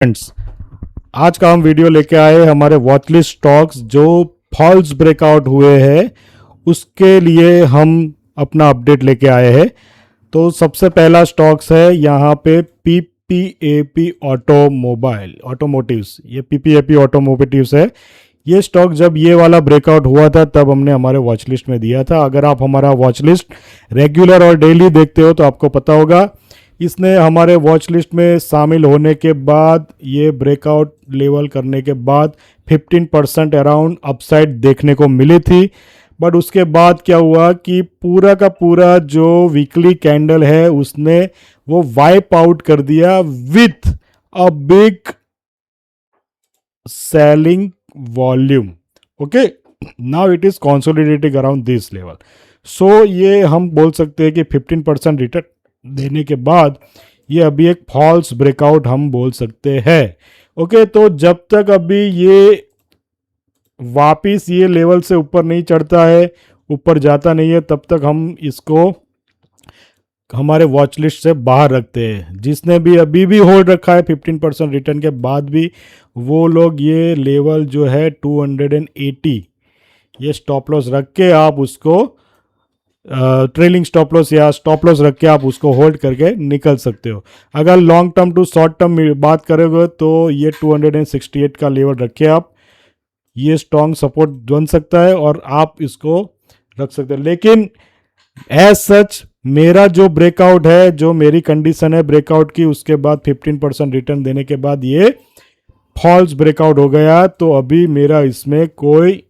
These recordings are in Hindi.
फ्रेंड्स, आज का हम वीडियो लेके आए हमारे वॉचलिस्ट स्टॉक्स जो फॉल्स ब्रेकआउट हुए हैं उसके लिए हम अपना अपडेट लेके आए हैं। तो सबसे पहला स्टॉक्स है यहाँ पे पीपीएपी ऑटोमोटिव्स। ये पीपीएपी ऑटोमोटिव्स है। ये स्टॉक जब ये वाला ब्रेकआउट हुआ था तब हमने हमारे वॉच लिस्ट में दिया था। अगर आप हमारा वॉच लिस्ट रेगुलर और डेली देखते हो तो आपको पता होगा इसने हमारे वॉच लिस्ट में शामिल होने के बाद ये ब्रेकआउट लेवल करने के बाद 15% अराउंड अपसाइड देखने को मिली थी। बट उसके बाद क्या हुआ कि पूरा का पूरा जो वीकली कैंडल है उसने वो वाइप आउट कर दिया with a big selling volume. Okay, now it is consolidating around this level. So ये हम बोल सकते हैं कि 15% रिटर्न देने के बाद ये अभी एक फॉल्स ब्रेकआउट हम बोल सकते हैं। ओके, तो जब तक अभी ये वापिस ये लेवल से ऊपर नहीं चढ़ता है, ऊपर जाता नहीं है, तब तक हम इसको हमारे वॉच लिस्ट से बाहर रखते हैं। जिसने भी अभी भी होल्ड रखा है 15% रिटर्न के बाद भी, वो लोग ये लेवल जो है 280 ये स्टॉप लॉस रख के आप उसको ट्रेलिंग स्टॉप लॉस या स्टॉप लॉस रख के आप उसको होल्ड करके निकल सकते हो। अगर long term to short term बात करोगे तो ये 268 का लेवल रखे आप, ये स्ट्रॉन्ग सपोर्ट बन सकता है और आप इसको रख सकते हो। लेकिन एज सच मेरा जो ब्रेकआउट है, जो मेरी कंडीशन है ब्रेकआउट की, उसके बाद 15% रिटर्न देने के बाद ये फॉल्स ब्रेकआउट हो गया, तो अभी मेरा इसमें कोई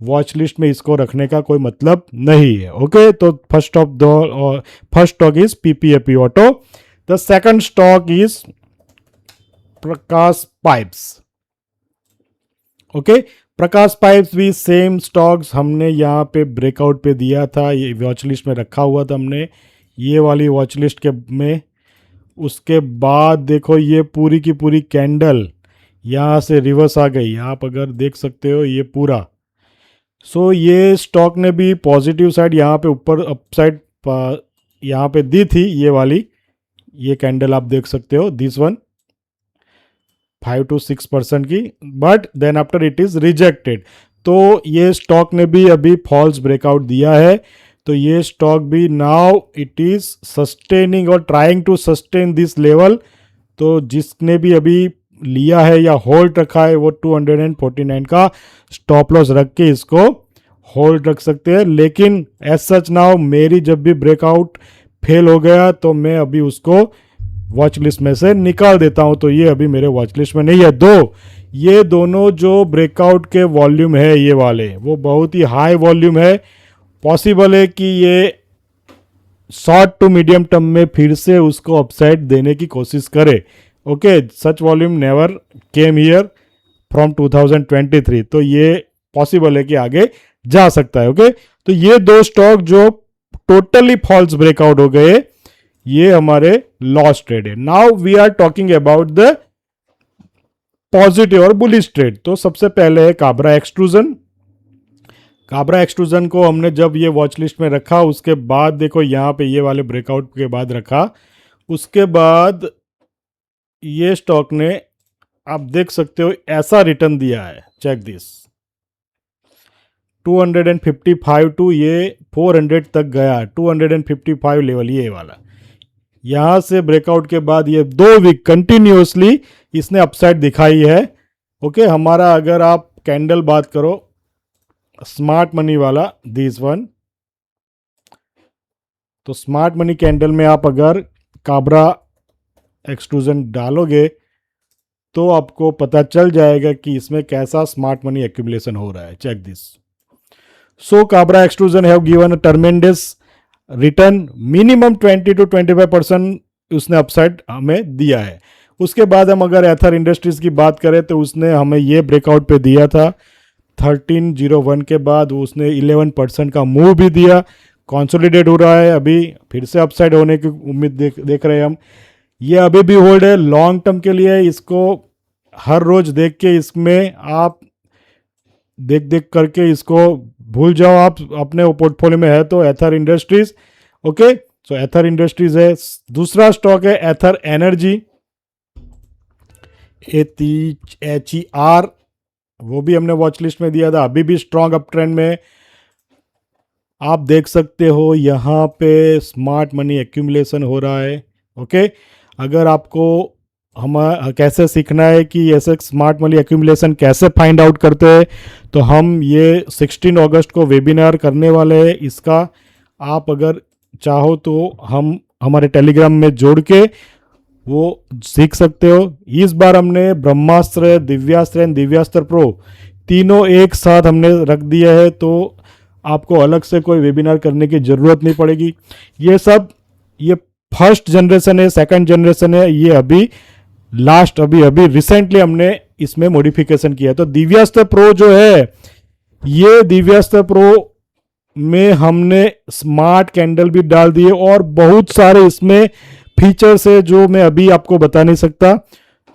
वॉच लिस्ट में इसको रखने का कोई मतलब नहीं है। ओके, तो first stock is PPAP auto. The second stock is Prakash Pipes. Okay, Prakash Pipes भी सेम स्टॉक्स हमने यहाँ पे ब्रेकआउट पे दिया था, ये वॉच लिस्ट में रखा हुआ था हमने, ये वाली वॉच लिस्ट के में। उसके बाद देखो ये पूरी की पूरी कैंडल यहाँ से रिवर्स आ गई, आप अगर देख सकते हो ये पूरा। सो ये स्टॉक ने भी पॉजिटिव साइड यहाँ पे ऊपर अपसाइड यहाँ पे दी थी, ये वाली ये कैंडल आप देख सकते हो, दिस वन 5 to 6% की, but then after it is rejected. तो ये स्टॉक ने भी अभी फॉल्स ब्रेकआउट दिया है। तो ये स्टॉक भी नाउ इट इज सस्टेनिंग और trying to sustain this level. तो जिसने भी अभी लिया है या होल्ड रखा है वो 249 का स्टॉप लॉस रख के इसको होल्ड रख सकते हैं। लेकिन एज सच नाउ मेरी जब भी ब्रेकआउट फेल हो गया तो मैं अभी उसको वॉच लिस्ट में से निकाल देता हूं। तो ये अभी मेरे वॉच लिस्ट में नहीं है। ये दोनों जो ब्रेकआउट के वॉल्यूम है ये वाले, वो बहुत ही हाई वॉल्यूम है। पॉसिबल है कि ये शॉर्ट टू मीडियम टर्म में फिर से उसको अपसाइड देने की कोशिश करे। Okay, such volume never came here from 2023। तो ये पॉसिबल है कि आगे जा सकता है। ओके, तो ये दो स्टॉक जो टोटली फॉल्स ब्रेकआउट हो गए, ये हमारे लॉस ट्रेड है। Now we are talking about the positive और बुलिश ट्रेड। तो सबसे पहले है काबरा एक्सट्रूजन। काबरा एक्सट्रूजन को हमने जब ये वॉच लिस्ट में रखा, उसके बाद देखो यहाँ पे ये वाले ब्रेकआउट के बाद रखा, उसके बाद ये स्टॉक ने आप देख सकते हो ऐसा रिटर्न दिया है। चेक दिस, 255 टू ये 400 तक गया, 255 लेवल ये वाला। यहां से ब्रेकआउट के बाद ये 2 वीक कंटिन्यूसली इसने अपसाइड दिखाई है। ओके, हमारा अगर आप कैंडल बात करो स्मार्ट मनी वाला, दिस वन, तो स्मार्ट मनी कैंडल में आप अगर काबरा एक्सट्रूजन डालोगे तो आपको पता चल जाएगा कि इसमें कैसा स्मार्ट मनी एक्यूमुलेशन हो रहा है। Check this. So Kabra extrusion have given a tremendous return, minimum 20 to 25% उसने अपसाइड हमें दिया है। उसके बाद हम अगर एथर इंडस्ट्रीज की बात करें तो उसने हमें ये ब्रेकआउट पे दिया था 1301 के बाद, उसने 11% का मूव भी दिया। कंसोलिडेट हो रहा है, अभी फिर से अपसाइड होने की उम्मीद देख रहे हैं हम। ये अभी भी होल्ड है लॉन्ग टर्म के लिए। इसको हर रोज देख के इसमें आप देख करके इसको भूल जाओ आप अपने पोर्टफोलियो में है तो एथर इंडस्ट्रीज। ओके, सो एथर इंडस्ट्रीज है। दूसरा स्टॉक है एथर एनर्जी। HER, वो भी हमने वॉच लिस्ट में दिया था, अभी भी स्ट्रॉन्ग अप ट्रेंड में। आप देख सकते हो यहाँ पे स्मार्ट मनी एक्यूमुलेशन हो रहा है। ओके, अगर आपको हम कैसे सीखना है कि ऐसे स्मार्ट मनी एक्यूमुलेशन कैसे फाइंड आउट करते हैं, तो हम ये 16 अगस्त को वेबिनार करने वाले हैं। इसका आप अगर चाहो तो हम हमारे टेलीग्राम में जोड़ के वो सीख सकते हो। इस बार हमने ब्रह्मास्त्र, दिव्यास्त्र एंड दिव्यास्त्र प्रो तीनों एक साथ हमने रख दिया है, तो आपको अलग से कोई वेबिनार करने की ज़रूरत नहीं पड़ेगी। ये सब ये फर्स्ट जनरेशन है, सेकंड जनरेशन है, ये अभी लास्ट अभी रिसेंटली हमने इसमें मॉडिफिकेशन किया। तो दिव्यास्त्र प्रो जो है, ये दिव्यास्त्र प्रो में हमने स्मार्ट कैंडल भी डाल दिए और बहुत सारे इसमें फीचर्स है जो मैं अभी आपको बता नहीं सकता।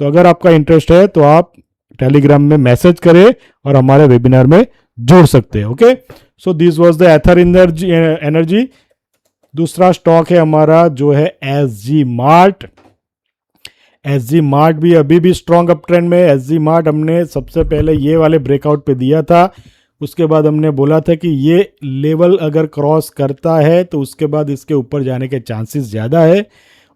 तो अगर आपका इंटरेस्ट है तो आप टेलीग्राम में मैसेज करें और हमारे वेबिनार में जोड़ सकते हैं। Okay, so this was the Ather energy. दूसरा स्टॉक है हमारा जो है SG मार्ट। SG मार्ट भी अभी भी स्ट्रॉन्ग अप ट्रेंड में। SG मार्ट हमने सबसे पहले ये वाले ब्रेकआउट पे दिया था, उसके बाद हमने बोला था कि ये लेवल अगर क्रॉस करता है तो उसके बाद इसके ऊपर जाने के चांसेस ज़्यादा है,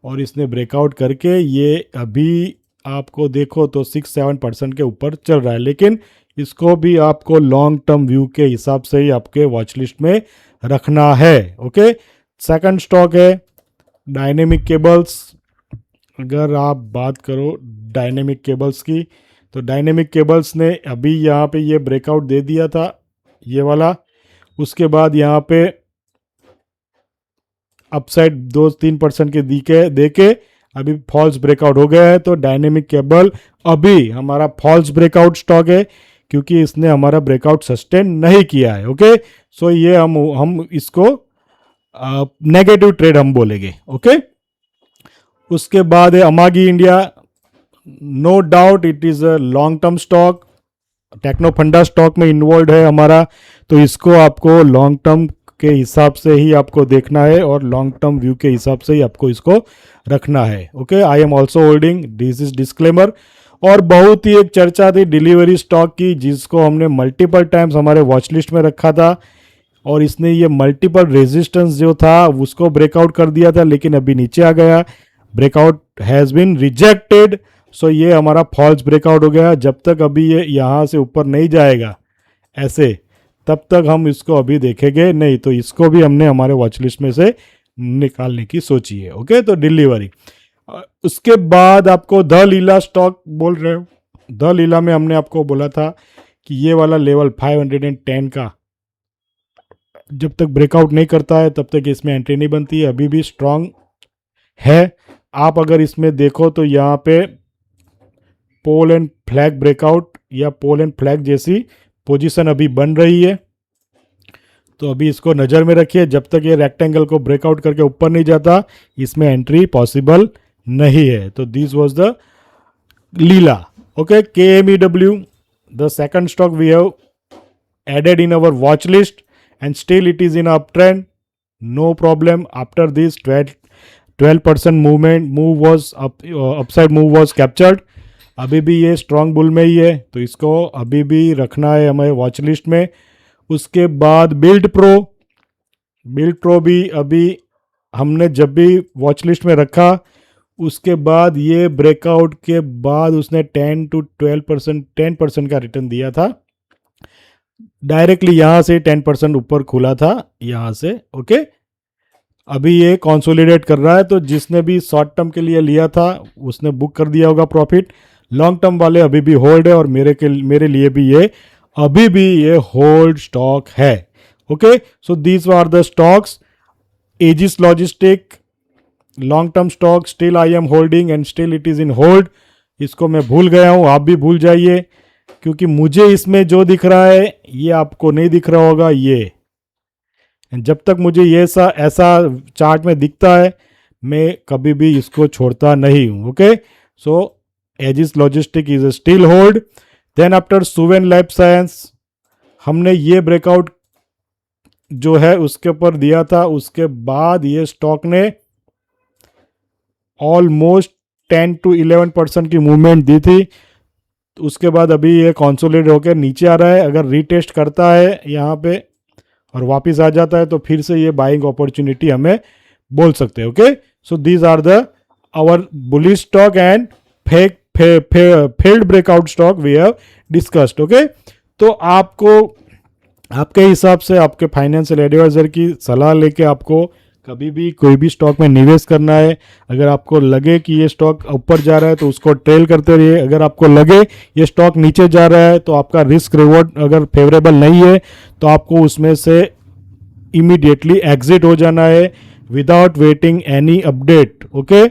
और इसने ब्रेकआउट करके ये अभी आपको देखो तो 6-7% के ऊपर चल रहा है। लेकिन इसको भी आपको लॉन्ग टर्म व्यू के हिसाब से ही आपके वॉच लिस्ट में रखना है। ओके, सेकंड स्टॉक है डायनेमिक केबल्स। अगर आप बात करो डायनेमिक केबल्स की, तो डायनेमिक केबल्स ने अभी यहाँ पे ये ब्रेकआउट दे दिया था, ये वाला। उसके बाद यहाँ पे अपसाइड 2-3% के देके अभी फॉल्स ब्रेकआउट हो गया है। तो डायनेमिक केबल अभी हमारा फॉल्स ब्रेकआउट स्टॉक है, क्योंकि इसने हमारा ब्रेकआउट सस्टेन नहीं किया है। ओके, सो ये हम इसको नेगेटिव ट्रेड हम बोलेंगे। ओके, उसके बाद है Amagi India. No doubt it is a long term stock, techno funda stock में इन्वॉल्व है हमारा, तो इसको आपको लॉन्ग टर्म के हिसाब से ही आपको देखना है और लॉन्ग टर्म व्यू के हिसाब से ही आपको इसको रखना है। Okay, I am also holding, this is disclaimer. और बहुत ही एक चर्चा थी डिलीवरी स्टॉक की, जिसको हमने मल्टीपल टाइम्स हमारे वॉच लिस्ट में रखा था, और इसने ये मल्टीपल रेजिस्टेंस जो था उसको ब्रेकआउट कर दिया था, लेकिन अभी नीचे आ गया। ब्रेकआउट हैज़ बीन रिजेक्टेड, सो ये हमारा फॉल्स ब्रेकआउट हो गया। जब तक अभी ये यहाँ से ऊपर नहीं जाएगा ऐसे, तब तक हम इसको अभी देखेंगे नहीं। तो इसको भी हमने हमारे वॉच लिस्ट में से निकालने की सोची है। ओके, तो डिलीवरी। उसके बाद आपको द लीला स्टॉक बोल रहे हो। द लीला में हमने आपको बोला था कि ये वाला लेवल 510 का जब तक ब्रेकआउट नहीं करता है तब तक इसमें एंट्री नहीं बनती है। अभी भी स्ट्रांग है। आप अगर इसमें देखो तो यहाँ पे पोल एंड फ्लैग ब्रेकआउट या पोल एंड फ्लैग जैसी पोजीशन अभी बन रही है, तो अभी इसको नज़र में रखिए। जब तक ये रेक्टेंगल को ब्रेकआउट करके ऊपर नहीं जाता, इसमें एंट्री पॉसिबल नहीं है। तो this was the Leela. Okay, KMEW, the second stock we have added in our watch list, and still it is in uptrend. No problem. After this 12% move was upside move was captured. अभी भी ये स्ट्रॉन्ग बुल में ही है, तो इसको अभी भी रखना है हमारे वॉच लिस्ट में। उसके बाद बिल्ड प्रो भी अभी हमने जब भी वॉच लिस्ट में रखा, उसके बाद ये ब्रेकआउट के बाद उसने 10% का रिटर्न दिया था। डायरेक्टली यहाँ से 10% ऊपर खुला था यहाँ से। ओके, अभी ये कंसोलिडेट कर रहा है, तो जिसने भी शॉर्ट टर्म के लिए लिया था उसने बुक कर दिया होगा प्रॉफिट। लॉन्ग टर्म वाले अभी भी होल्ड है, और मेरे लिए भी ये अभी भी ये होल्ड स्टॉक है। Okay, so these are the stocks. Aegis logistic long term stock, still I am holding and still it is in hold. इसको मैं भूल गया हूँ, आप भी भूल जाइए, क्योंकि मुझे इसमें जो दिख रहा है ये आपको नहीं दिख रहा होगा। ये जब तक मुझे ये ऐसा चार्ट में दिखता है, मैं कभी भी इसको छोड़ता नहीं हूँ। Okay, so Aegis logistic is still hold. Then after Suven life science, हमने ये ब्रेकआउट जो है उसके ऊपर दिया था, उसके बाद ये स्टॉक ने ऑलमोस्ट 10 to 11% की मूवमेंट दी थी। तो उसके बाद अभी ये कंसोलिडेट होकर नीचे आ रहा है। अगर रीटेस्ट करता है यहाँ पे और वापस आ जाता है तो फिर से ये बाइंग अपॉर्चुनिटी हमें बोल सकते हैं। Okay, so these are the our bullish stock and failed breakout stock we have discussed. Okay, तो आपको आपके हिसाब से आपके फाइनेंशियल एडवाइजर की सलाह लेके आपको कभी भी कोई भी स्टॉक में निवेश करना है। अगर आपको लगे कि ये स्टॉक ऊपर जा रहा है तो उसको ट्रेल करते रहिए। अगर आपको लगे ये स्टॉक नीचे जा रहा है तो आपका रिस्क रिवॉर्ड अगर फेवरेबल नहीं है तो आपको उसमें से इमीडिएटली एग्जिट हो जाना है without waiting any update. Okay,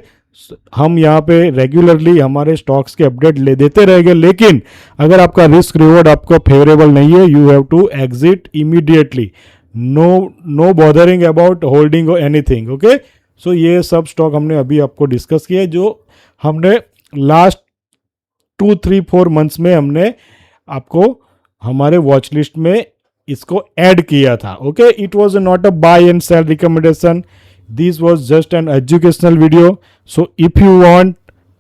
हम यहाँ पे रेगुलरली हमारे स्टॉक्स के अपडेट ले देते रहेंगे, लेकिन अगर आपका रिस्क रिवॉर्ड आपको फेवरेबल नहीं है you have to exit immediately. No bothering about holding और एनीथिंग। ओके, सो ये सब स्टॉक हमने अभी आपको डिस्कस किया जो हमने लास्ट 2-3-4 मंथ्स में हमने आपको हमारे वॉच लिस्ट में इसको ऐड किया था। Okay, it was not a buy and sell recommendation, this was just an educational video. So if you want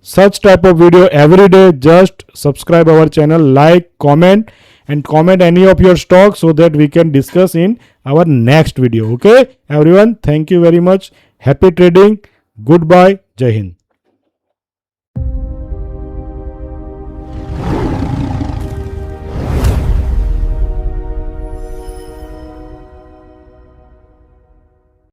such type of video every day, just subscribe our channel, like, comment and comment any of your stocks so that we can discuss in our next video. Okay everyone, thank you very much. Happy trading. Goodbye. Jai Hind.